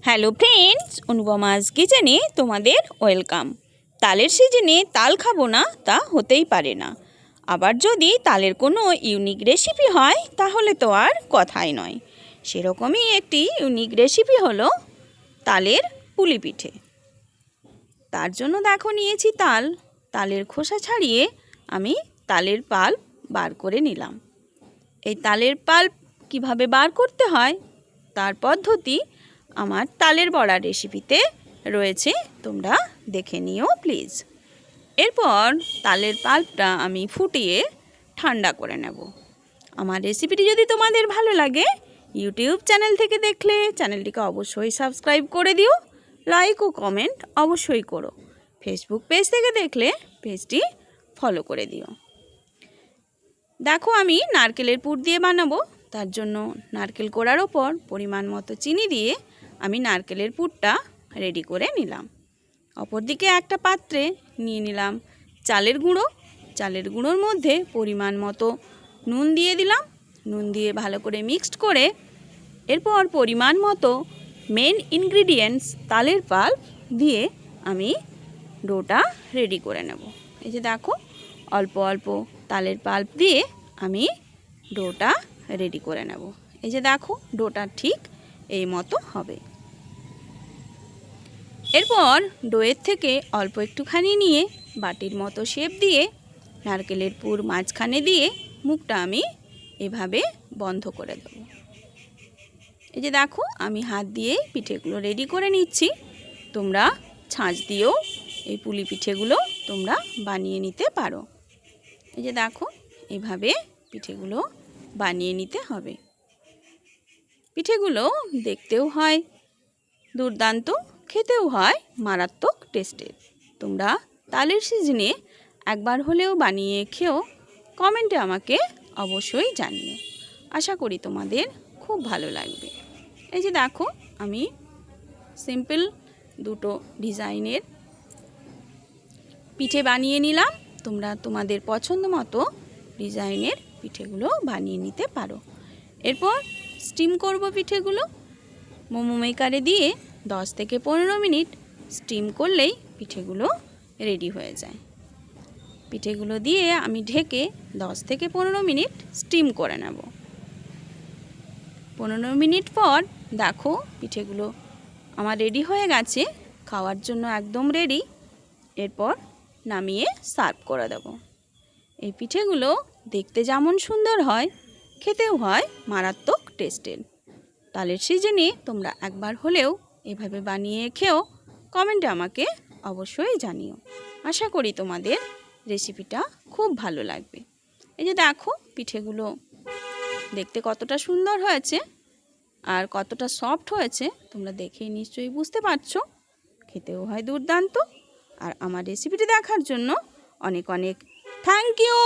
Hello friends, অনুপমাস কিচেনে তোমাদের welcome. তালের সিজনে তাল খাবো না তা হতেই পারে না। আবার যদি তালের কোনো ইউনিক রেসিপি হয় তাহলে তো আর কথাই নয়। সেরকমই একটি ইউনিক রেসিপি হলো তালের পুলি পিঠে। তার জন্য দেখো নিয়েছি তালের খোসা ছাড়িয়ে আমি তালের পাল্প বার করে নিলাম। এই তালের পাল্প কিভাবে বার করতে হয় তার পদ্ধতি আমার তালের বড়া রেসিপিতে রয়েছে, তোমরা দেখে নিও প্লিজ। এরপর তালের পাল্পটা আমি ফুটিয়ে ঠান্ডা করে নেব। আমার রেসিপিটি যদি তোমাদের ভালো লাগে, ইউটিউব চ্যানেল থেকে দেখলে চ্যানেলটিকে অবশ্যই সাবস্ক্রাইব করে দিও, লাইক ও কমেন্ট অবশ্যই করো। ফেসবুক পেজ থেকে দেখলে পেজটি ফলো করে দিও। দেখো আমি নারকেলের পুর দিয়ে বানাবো, তার জন্য নারকেল কোড়ার ওপর পরিমাণ মতো চিনি দিয়ে আমি নারকেলের পুরটা রেডি করে নিলাম। অপরদিকে একটা পাত্রে নিয়ে নিলাম চালের গুঁড়ো। চালের গুঁড়োর মধ্যে পরিমাণ মতো নুন দিয়ে দিলাম। নুন দিয়ে ভালো করে মিক্সড করে এরপর পরিমাণ মতো মেন ইনগ্রিডিয়েন্টস তালের পাল্প দিয়ে আমি ডোটা রেডি করে নেব। এই যে দেখো অল্প অল্প তালের পাল্প দিয়ে আমি ডোটা রেডি করে নেব। এই যে দেখো ডোটা ঠিক এই মতো হবে। এরপর ডোয়ের থেকে অল্প একটুখানি নিয়ে বাটির মতো শেপ দিয়ে নারকেলের পুর মাঝখানে দিয়ে মুখটা আমি এভাবে বন্ধ করে দেব। এই যে দেখো আমি হাত দিয়েই পিঠেগুলো রেডি করে নিচ্ছি। তোমরা ছাঁচ দিয়েও এই পুলি পিঠেগুলো তোমরা বানিয়ে নিতে পারো। এই যে দেখো এভাবে পিঠেগুলো বানিয়ে নিতে হবে। পিঠেগুলো দেখতেও হয় দুর্দান্ত, খেতেও হয় মারাত্মক টেস্টের। তোমরা তালের সিজনে একবার হলেও বানিয়ে খেও, কমেন্টে আমাকে অবশ্যই জানিও। আশা করি তোমাদের খুব ভালো লাগবে। এই যে দেখো আমি সিম্পল দুটো ডিজাইনের পিঠে বানিয়ে নিলাম। তোমরা তোমাদের পছন্দ মতো ডিজাইনের পিঠেগুলো বানিয়ে নিতে পারো। এরপর স্টিম করব পিঠেগুলো। মোমো মেকারে দিয়ে 10 থেকে 15 মিনিট স্টিম করলেই পিঠেগুলো রেডি হয়ে যায়। পিঠেগুলো দিয়ে আমি ঢেকে 10 থেকে 15 মিনিট স্টিম করে নেব। 15 মিনিট পর দেখো পিঠেগুলো আমার রেডি হয়ে গেছে, খাওয়ার জন্য একদম রেডি। এরপর নামিয়ে সার্ভ করে দেব। এই পিঠেগুলো দেখতে যেমন সুন্দর হয়, খেতেও হয় মারাত্মক টেস্টের। তালের সিজনে তোমরা একবার হলেও এভাবে বানিয়ে খেও, কমেন্টে আমাকে অবশ্যই জানিও। আশা করি তোমাদের রেসিপিটা খুব ভালো লাগবে। এই যে দেখো পিঠেগুলো দেখতে কতটা সুন্দর হয়েছে আর কতটা সফট হয়েছে তোমরা দেখেই নিশ্চয়ই বুঝতে পারছো। খেতেও হয় দুর্দান্ত। আর আমার রেসিপিটি দেখার জন্য অনেক অনেক থ্যাংক ইউ।